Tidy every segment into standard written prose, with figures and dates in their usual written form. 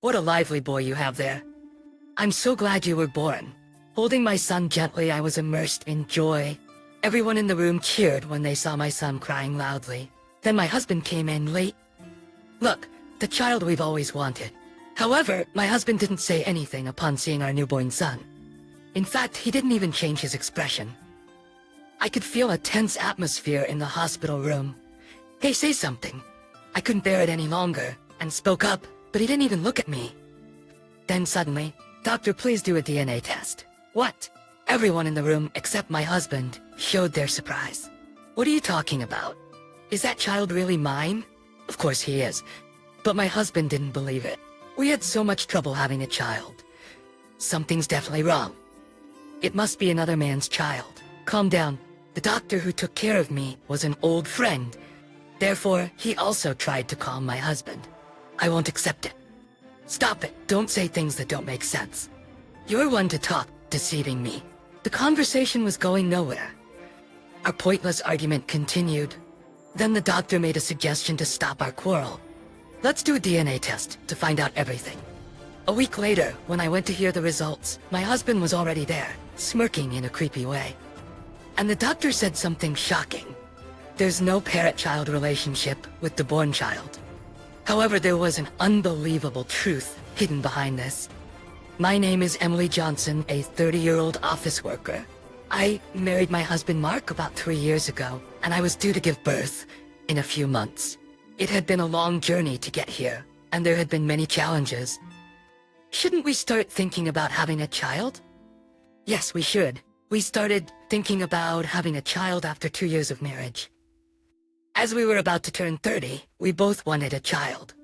What a lively boy you have there. I'm so glad you were born. Holding my son gently, I was immersed in joy. Everyone in the room cheered when they saw my son crying loudly. Then my husband came in late. Look, the child we've always wanted. However, my husband didn't say anything upon seeing our newborn son. In fact, he didn't even change his expression. I could feel a tense atmosphere in the hospital room. Hey, say something. I couldn't bear it any longer, and spoke up, but he didn't even look at me. Then suddenly, "Doctor, please do a DNA test." What? Everyone in the room, except my husband, showed their surprise. What are you talking about? Is that child really mine? Of course he is, but my husband didn't believe it. We had so much trouble having a child. Something's definitely wrong. It must be another man's child. Calm down. The doctor who took care of me was an old friend. Therefore, he also tried to calm my husband. I won't accept it. Stop it. Don't say things that don't make sense. You're one to talk, deceiving me. The conversation was going nowhere. Our pointless argument continued. Then the doctor made a suggestion to stop our quarrel. Let's do a DNA test to find out everything. A week later, when I went to hear the results, my husband was already there, smirking in a creepy way. And the doctor said something shocking. There's no parent-child relationship with the born child. However, there was an unbelievable truth hidden behind this. My name is Emily Johnson, a 30-year-old office worker. I married my husband Mark about 3 years ago, and I was due to give birth in a few months. It had been a long journey to get here, and there had been many challenges. Shouldn't we start thinking about having a child? Yes, we should. We started thinking about having a child after 2 years of marriage. As we were about to turn 30, we both wanted a child.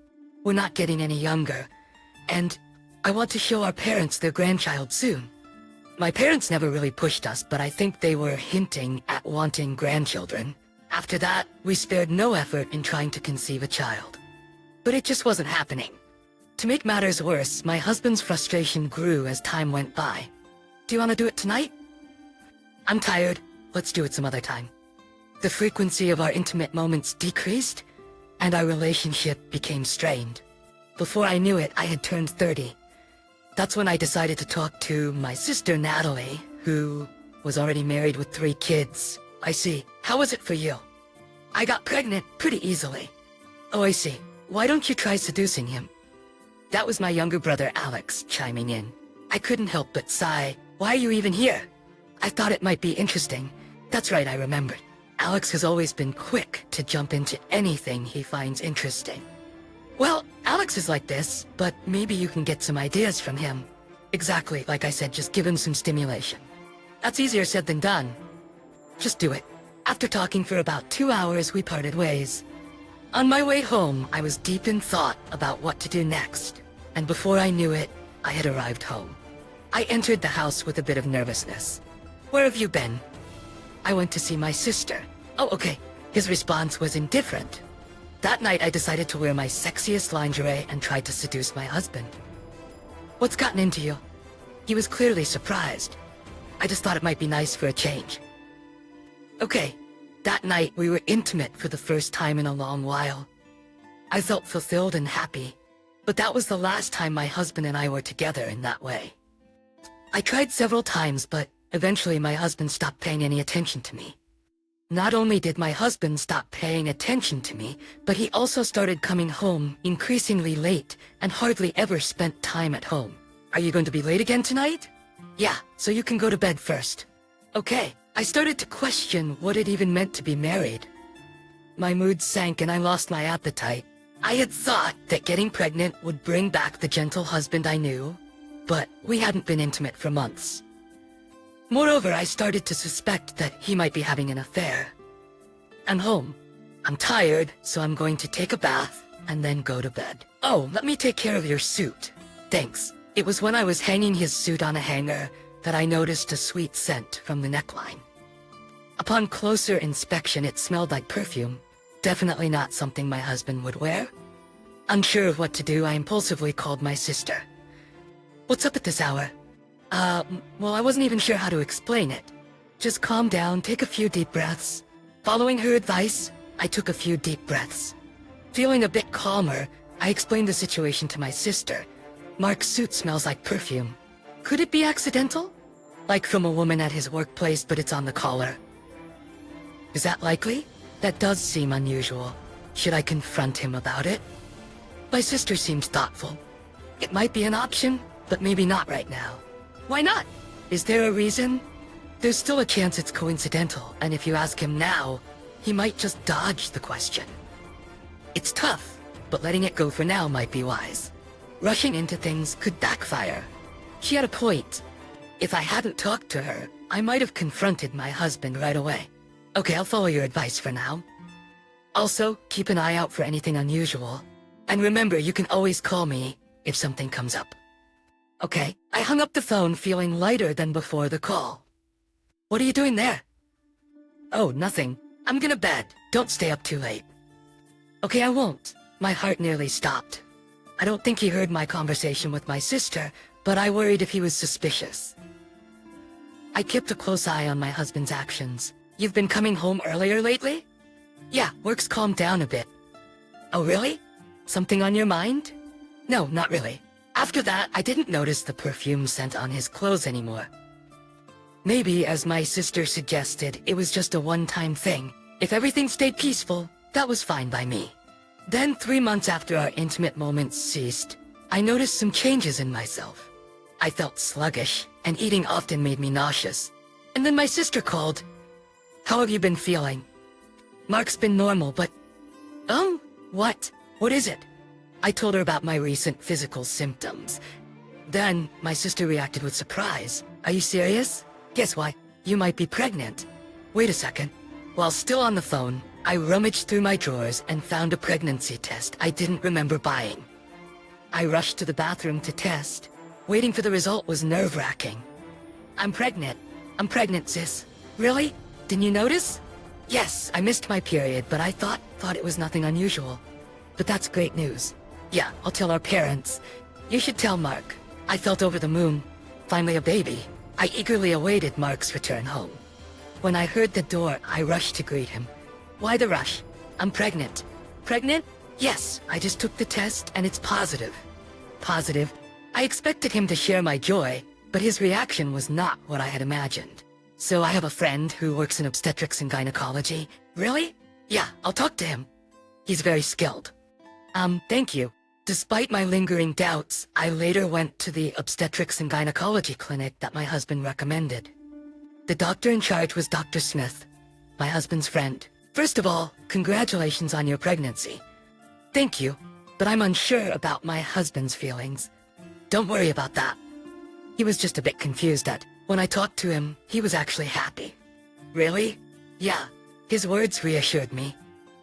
We're not getting any younger, and I want to show our parents their grandchild soon. My parents never really pushed us, but I think they were hinting at wanting grandchildren. After that, we spared no effort in trying to conceive a child. But it just wasn't happening. To make matters worse, my husband's frustration grew as time went by. Do you want to do it tonight? I'm tired. Let's do it some other time. The frequency of our intimate moments decreased, and our relationship became strained. Before I knew it, I had turned 30. That's when I decided to talk to my sister Natalie, who was already married with 3 kids. I see. How was it for you? I got pregnant pretty easily. Oh, I see. Why don't you try seducing him? That was my younger brother Alex chiming in. I couldn't help but sigh. Why are you even here? I thought it might be interesting. That's right, I remembered. Alex has always been quick to jump into anything he finds interesting. Well, Alex is like this, but maybe you can get some ideas from him. Exactly, like I said, just give him some stimulation. That's easier said than done. Just do it. After talking for about 2 hours, we parted ways. On my way home, I was deep in thought about what to do next. And before I knew it, I had arrived home. I entered the house with a bit of nervousness. Where have you been? I went to see my sister. Oh, okay. His response was indifferent. That night, I decided to wear my sexiest lingerie and tried to seduce my husband. What's gotten into you? He was clearly surprised. I just thought it might be nice for a change. Okay, that night we were intimate for the first time in a long while. I felt fulfilled and happy, but that was the last time my husband and I were together in that way. I tried several times, but eventually my husband stopped paying any attention to me. Not only did my husband stop paying attention to me, but he also started coming home increasingly late and hardly ever spent time at home. Are you going to be late again tonight? Yeah, so you can go to bed first. Okay, I started to question what it even meant to be married. My mood sank and I lost my appetite. I had thought that getting pregnant would bring back the gentle husband I knew, but we hadn't been intimate for months. Moreover, I started to suspect that he might be having an affair. I'm home. I'm tired, so I'm going to take a bath and then go to bed. Oh, let me take care of your suit. Thanks. It was when I was hanging his suit on a hanger that I noticed a sweet scent from the neckline. Upon closer inspection, it smelled like perfume. Definitely not something my husband would wear. Unsure of what to do, I impulsively called my sister. What's up at this hour? Well, I wasn't even sure how to explain it. Just calm down, take a few deep breaths. Following her advice, I took a few deep breaths. Feeling a bit calmer, I explained the situation to my sister, Mark's suit smells like perfume. Could it be accidental? Like from a woman at his workplace, but it's on the collar. Is that likely? That does seem unusual. Should I confront him about it? My sister seems thoughtful. It might be an option, but maybe not right now. Why not? Is there a reason? There's still a chance it's coincidental, and if you ask him now, he might just dodge the question. It's tough, but letting it go for now might be wise. Rushing into things could backfire. She had a point. If I hadn't talked to her, I might have confronted my husband right away. Okay, I'll follow your advice for now. Also, keep an eye out for anything unusual. And remember, you can always call me if something comes up. Okay, I hung up the phone feeling lighter than before the call. What are you doing there? Oh, nothing. I'm gonna bed. Don't stay up too late. Okay, I won't. My heart nearly stopped. I don't think he heard my conversation with my sister, but I worried if he was suspicious. I kept a close eye on my husband's actions. You've been coming home earlier lately? Yeah, work's calmed down a bit. Oh, really? Something on your mind? No, not really. After that, I didn't notice the perfume scent on his clothes anymore. Maybe, as my sister suggested, it was just a one-time thing. If everything stayed peaceful, that was fine by me. Then, 3 months after our intimate moments ceased, I noticed some changes in myself. I felt sluggish, and eating often made me nauseous. And then my sister called. How have you been feeling? Mark's been normal, but... What? What is it? I told her about my recent physical symptoms. Then, my sister reacted with surprise. Are you serious? Guess what? You might be pregnant. Wait a second. While still on the phone, I rummaged through my drawers and found a pregnancy test I didn't remember buying. I rushed to the bathroom to test. Waiting for the result was nerve-wracking. I'm pregnant. I'm pregnant, sis. Really? Didn't you notice? Yes, I missed my period, but I thought it was nothing unusual. But that's great news. Yeah, I'll tell our parents. You should tell Mark. I felt over the moon. Finally a baby. I eagerly awaited Mark's return home. When I heard the door, I rushed to greet him. Why the rush? I'm pregnant. Pregnant? Yes, I just took the test and it's positive. Positive? I expected him to share my joy, but his reaction was not what I had imagined. So I have a friend who works in obstetrics and gynecology. Really? Yeah, I'll talk to him. He's very skilled. Thank you. Despite my lingering doubts, I later went to the obstetrics and gynecology clinic that my husband recommended. The doctor in charge was Dr. Smith, my husband's friend. First of all, congratulations on your pregnancy. Thank you, but I'm unsure about my husband's feelings. Don't worry about that. He was just a bit confused that when I talked to him, he was actually happy. Really? Yeah, his words reassured me.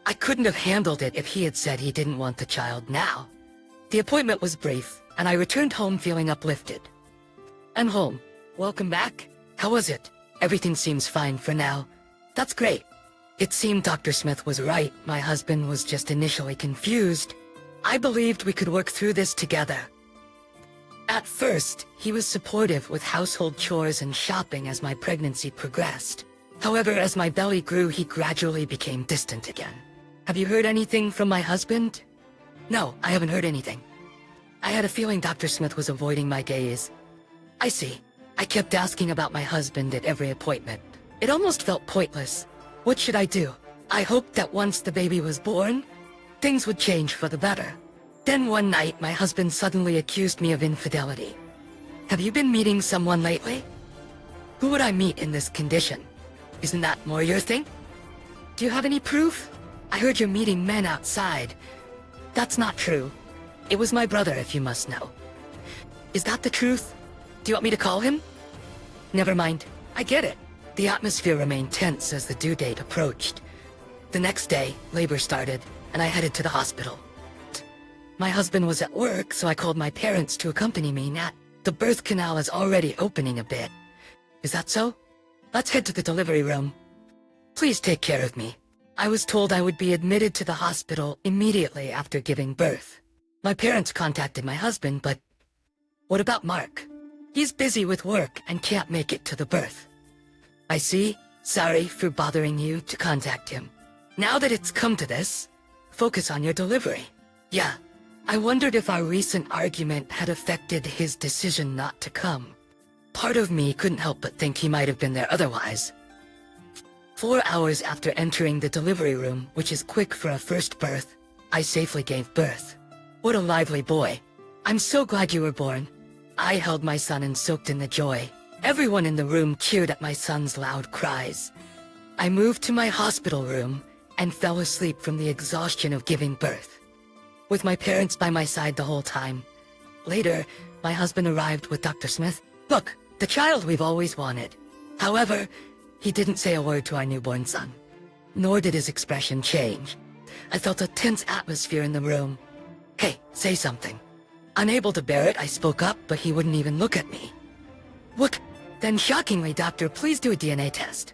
I couldn't have handled it if he had said he didn't want the child now. The appointment was brief, and I returned home feeling uplifted. I'm home. Welcome back. How was it? Everything seems fine for now. That's great. It seemed Dr. Smith was right. My husband was just initially confused. I believed we could work through this together. At first, he was supportive with household chores and shopping as my pregnancy progressed. However, as my belly grew, he gradually became distant again. Have you heard anything from my husband? No, I haven't heard anything. I had a feeling Dr. Smith was avoiding my gaze. I see. I kept asking about my husband at every appointment. It almost felt pointless. What should I do? I hoped that once the baby was born, things would change for the better. Then one night, my husband suddenly accused me of infidelity. Have you been meeting someone lately? Who would I meet in this condition? Isn't that more your thing? Do you have any proof? I heard you're meeting men outside. That's not true. It was my brother, if you must know. Is that the truth? Do you want me to call him? Never mind. I get it. The atmosphere remained tense as the due date approached. The next day, labor started, and I headed to the hospital. My husband was at work, so I called my parents to accompany me. Nat, the birth canal is already opening a bit. Is that so? Let's head to the delivery room. Please take care of me. I was told I would be admitted to the hospital immediately after giving birth. My parents contacted my husband, but what about Mark? He's busy with work and can't make it to the birth. I see. Sorry for bothering you to contact him. Now that it's come to this, focus on your delivery. Yeah, I wondered if our recent argument had affected his decision not to come. Part of me couldn't help but think he might have been there otherwise. 4 hours after entering the delivery room, which is quick for a first birth, I safely gave birth. What a lively boy. I'm so glad you were born. I held my son and soaked in the joy. Everyone in the room cheered at my son's loud cries. I moved to my hospital room and fell asleep from the exhaustion of giving birth, with my parents by my side the whole time. Later, my husband arrived with Dr. Smith. Look, the child we've always wanted. However, he didn't say a word to our newborn son, nor did his expression change. I felt a tense atmosphere in the room. Hey, say something. Unable to bear it, I spoke up, but he wouldn't even look at me. Look, then shockingly, doctor, please do a DNA test.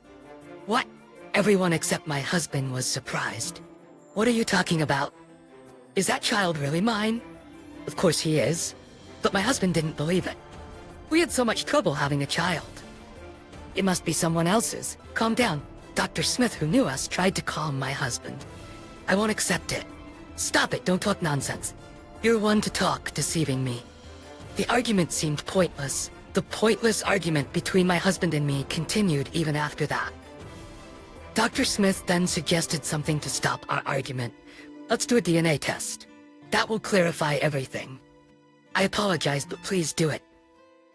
What? Everyone except my husband was surprised. What are you talking about? Is that child really mine? Of course he is, but my husband didn't believe it. We had so much trouble having a child. It must be someone else's. Calm down. Dr. Smith, who knew us, tried to calm my husband. I won't accept it. Stop it, don't talk nonsense. You're one to talk, deceiving me. The argument seemed pointless. The pointless argument between my husband and me continued even after that. Dr. Smith then suggested something to stop our argument. Let's do a DNA test. That will clarify everything. I apologize, but please do it.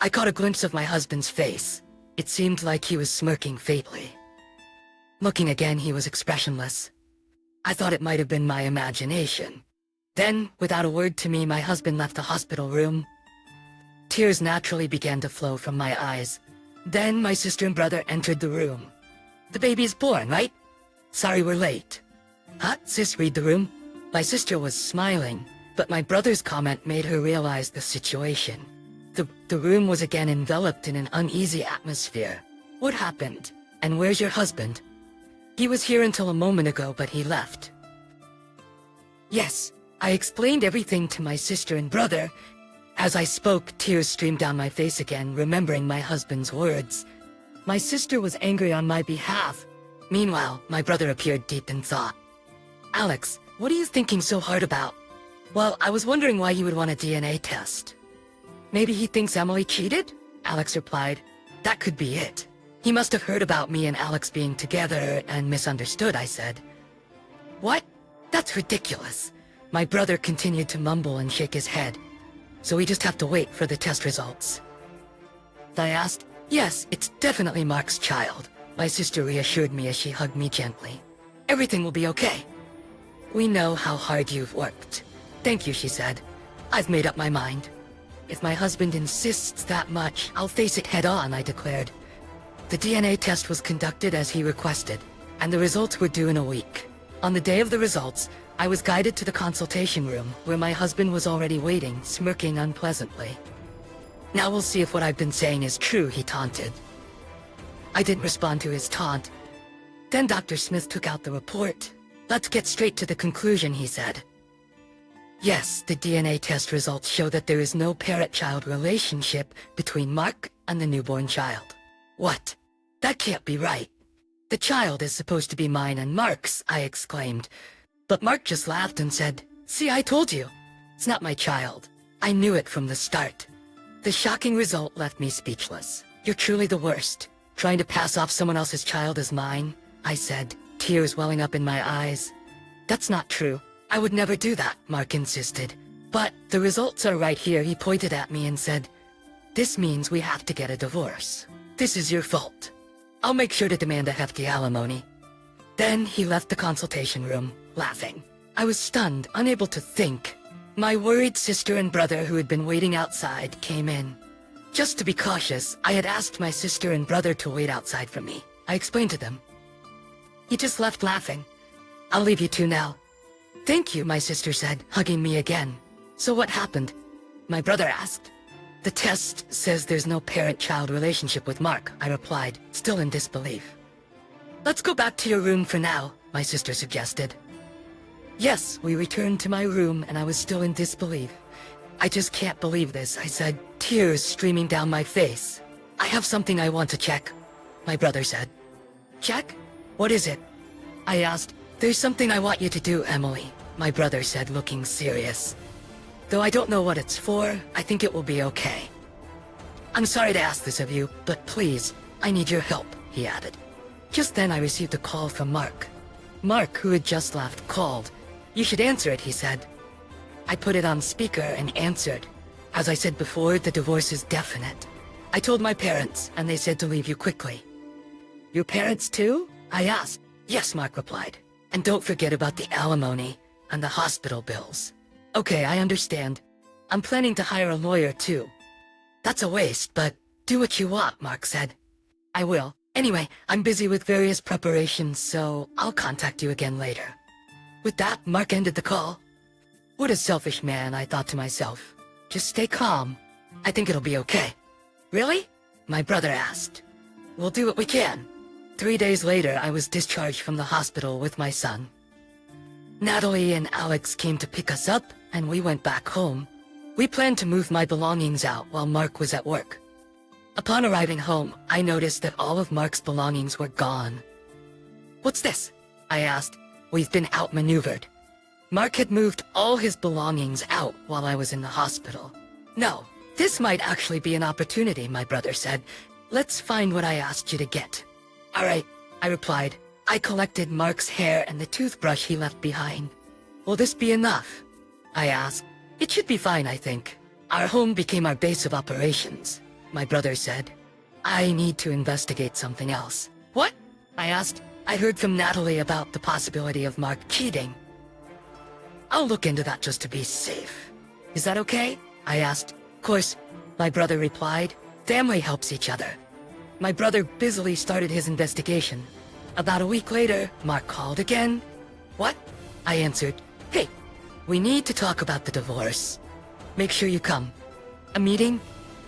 I caught a glimpse of my husband's face. It seemed like he was smirking faintly. Looking again, he was expressionless. I thought it might have been my imagination. Then, without a word to me, my husband left the hospital room. Tears naturally began to flow from my eyes. Then my sister and brother entered the room. The baby is born, right? Sorry we're late. Huh, sis, read the room? My sister was smiling, but my brother's comment made her realize the situation. The room was again enveloped in an uneasy atmosphere. What happened? And where's your husband? He was here until a moment ago, but he left. Yes, I explained everything to my sister and brother. As I spoke, tears streamed down my face again, remembering my husband's words. My sister was angry on my behalf. Meanwhile, my brother appeared deep in thought. Alex, what are you thinking so hard about? Well, I was wondering why you would want a DNA test. Maybe he thinks Emily cheated? Alex replied. That could be it. He must have heard about me and Alex being together and misunderstood, I said. What? That's ridiculous. My brother continued to mumble and shake his head. So we just have to wait for the test results. I asked. Yes, it's definitely Mark's child. My sister reassured me as she hugged me gently. Everything will be okay. We know how hard you've worked. Thank you, she said. I've made up my mind. If my husband insists that much, I'll face it head on, I declared. The DNA test was conducted as he requested, and the results were due in a week. On the day of the results, I was guided to the consultation room, where my husband was already waiting, smirking unpleasantly. Now we'll see if what I've been saying is true, he taunted. I didn't respond to his taunt. Then Dr. Smith took out the report. Let's get straight to the conclusion, he said. Yes, the DNA test results show that there is no parent-child relationship between Mark and the newborn child. What? That can't be right. The child is supposed to be mine and Mark's, I exclaimed. But Mark just laughed and said, See, I told you. It's not my child. I knew it from the start. The shocking result left me speechless. You're truly the worst. Trying to pass off someone else's child as mine, I said, tears welling up in my eyes. That's not true. I would never do that, Mark insisted. But the results are right here, he pointed at me and said, This means we have to get a divorce. This is your fault. I'll make sure to demand a hefty alimony. Then he left the consultation room, laughing. I was stunned, unable to think. My worried sister and brother, who had been waiting outside, came in. Just to be cautious, I had asked my sister and brother to wait outside for me. I explained to them. He just left laughing. I'll leave you two now. Thank you, my sister said, hugging me again. So what happened? My brother asked. The test says there's no parent-child relationship with Mark, I replied, still in disbelief. Let's go back to your room for now, my sister suggested. Yes, we returned to my room and I was still in disbelief. I just can't believe this, I said, tears streaming down my face. I have something I want to check, my brother said. Check? What is it? I asked. There's something I want you to do, Emily, my brother said, looking serious. Though I don't know what it's for, I think it will be okay. I'm sorry to ask this of you, but please, I need your help, he added. Just then I received a call from Mark. Mark, who had just left, called. You should answer it, he said. I put it on speaker and answered. As I said before, the divorce is definite. I told my parents, and they said to leave you quickly. Your parents too? I asked. Yes, Mark replied. And don't forget about the alimony and the hospital bills. Okay, I understand. I'm planning to hire a lawyer too. That's a waste, but do what you want, Mark said. I will. Anyway, I'm busy with various preparations, so I'll contact you again later. With that, Mark ended the call. What a selfish man, I thought to myself. Just stay calm. I think it'll be okay. Really? My brother asked. We'll do what we can. 3 days later, I was discharged from the hospital with my son. Natalie and Alex came to pick us up, and we went back home. We planned to move my belongings out while Mark was at work. Upon arriving home, I noticed that all of Mark's belongings were gone. What's this? I asked. We've been outmaneuvered. Mark had moved all his belongings out while I was in the hospital. No, this might actually be an opportunity, my brother said. Let's find what I asked you to get. All right, I replied. I collected Mark's hair and the toothbrush he left behind. Will this be enough? I asked. It should be fine, I think. Our home became our base of operations, my brother said. I need to investigate something else. What? I asked. I heard from Natalie about the possibility of Mark cheating. I'll look into that just to be safe. Is that okay? I asked. Of course, my brother replied. Family helps each other. My brother busily started his investigation. About a week later, Mark called again. What? I answered. Hey, we need to talk about the divorce. Make sure you come. A meeting?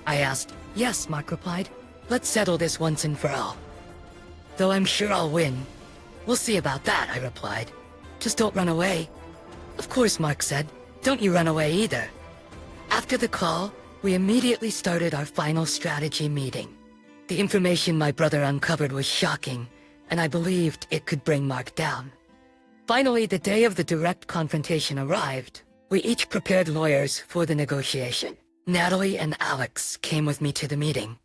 I asked. Yes, Mark replied. Let's settle this once and for all. Though I'm sure I'll win. We'll see about that, I replied. Just don't run away. Of course, Mark said. Don't you run away either. After the call, we immediately started our final strategy meeting. The information my brother uncovered was shocking, and I believed it could bring Mark down. Finally, the day of the direct confrontation arrived. We each prepared lawyers for the negotiation. Natalie and Alex came with me to the meeting.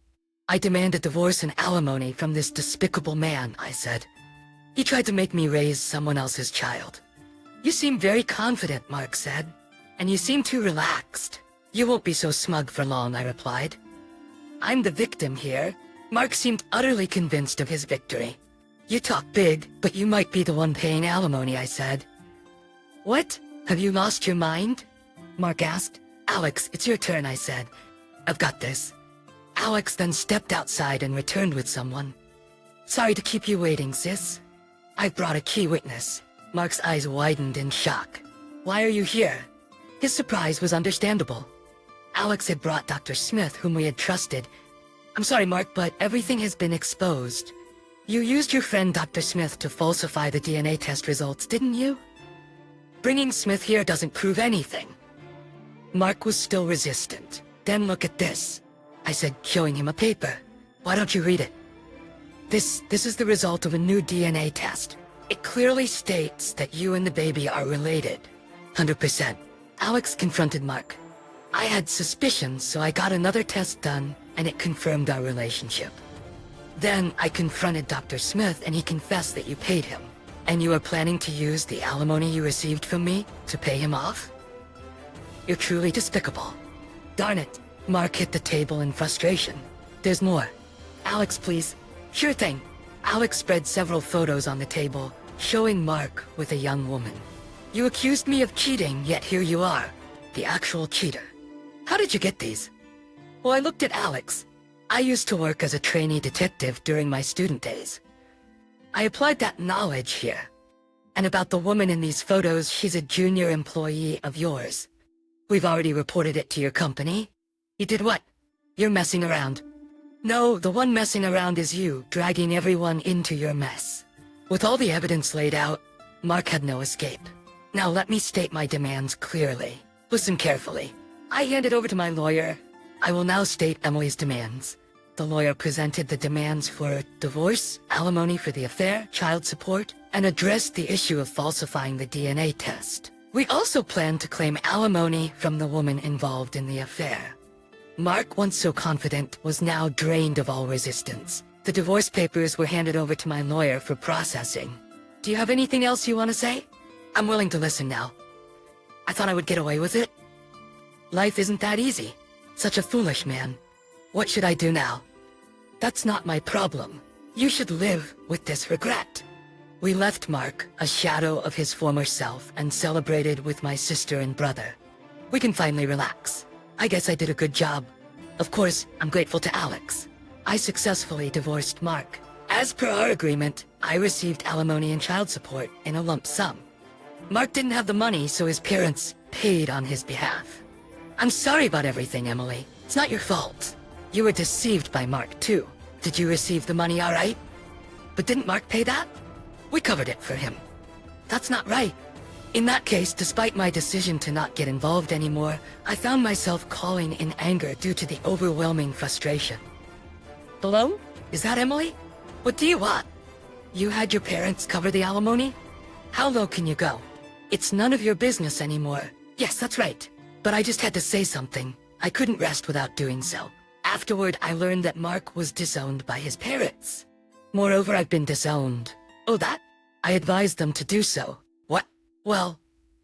I demanded divorce and alimony from this despicable man, I said. He tried to make me raise someone else's child. You seem very confident, Mark said, and you seem too relaxed. You won't be so smug for long, I replied. I'm the victim here. Mark seemed utterly convinced of his victory. You talk big, but you might be the one paying alimony, I said. What? Have you lost your mind? Mark asked. Alex, it's your turn, I said. I've got this. Alex then stepped outside and returned with someone. Sorry to keep you waiting, sis. I've brought a key witness. Mark's eyes widened in shock. Why are you here? His surprise was understandable. Alex had brought Dr. Smith, whom we had trusted. I'm sorry, Mark, but everything has been exposed. You used your friend Dr. Smith to falsify the DNA test results, didn't you? Bringing Smith here doesn't prove anything. Mark was still resistant. Then look at this, I said, showing him a paper. Why don't you read it? This is the result of a new DNA test. It clearly states that you and the baby are related. 100%. Alex confronted Mark. I had suspicions, so I got another test done, and it confirmed our relationship. Then I confronted Dr. Smith, and he confessed that you paid him. And you are planning to use the alimony you received from me to pay him off? You're truly despicable. Darn it. Mark hit the table in frustration. There's more. Alex, please. Sure thing. Alex spread several photos on the table, showing Mark with a young woman. You accused me of cheating, yet here you are, the actual cheater. How did you get these? Well, I looked at Alex. I used to work as a trainee detective during my student days. I applied that knowledge here. And about the woman in these photos, she's a junior employee of yours. We've already reported it to your company. You did what? You're messing around. No, the one messing around is you, dragging everyone into your mess. With all the evidence laid out, Mark had no escape. Now let me state my demands clearly. Listen carefully. I hand it over to my lawyer. I will now state Emily's demands. The lawyer presented the demands for divorce, alimony for the affair, child support, and addressed the issue of falsifying the DNA test. We also planned to claim alimony from the woman involved in the affair. Mark, once so confident, was now drained of all resistance. The divorce papers were handed over to my lawyer for processing. Do you have anything else you want to say? I'm willing to listen now. I thought I would get away with it. Life isn't that easy. Such a foolish man. What should I do now? That's not my problem. You should live with this regret. We left Mark, a shadow of his former self, and celebrated with my sister and brother. We can finally relax. I guess I did a good job. Of course, I'm grateful to Alex. I successfully divorced Mark. As per our agreement, I received alimony and child support in a lump sum. Mark didn't have the money, so his parents paid on his behalf. I'm sorry about everything, Emily. It's not your fault. You were deceived by Mark, too. Did you receive the money all right? But didn't Mark pay that? We covered it for him. That's not right. In that case, despite my decision to not get involved anymore, I found myself calling in anger due to the overwhelming frustration. Hello? Is that Emily? What do you want? You had your parents cover the alimony? How low can you go? It's none of your business anymore. Yes, that's right. But I just had to say something. I couldn't rest without doing so. Afterward, I learned that Mark was disowned by his parents. Moreover, I've been disowned. Oh, that? I advised them to do so. What? Well,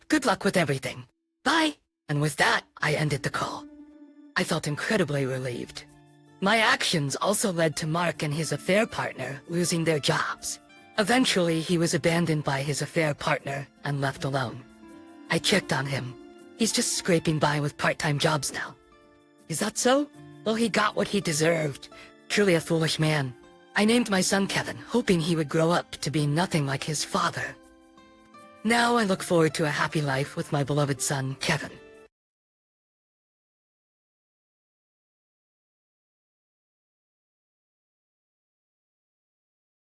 good luck with everything. Bye. And with that, I ended the call. I felt incredibly relieved. My actions also led to Mark and his affair partner losing their jobs. Eventually, he was abandoned by his affair partner and left alone. I checked on him. He's just scraping by with part-time jobs now. Is that so? Well, he got what he deserved. Truly a foolish man. I named my son Kevin, hoping he would grow up to be nothing like his father. Now I look forward to a happy life with my beloved son, Kevin.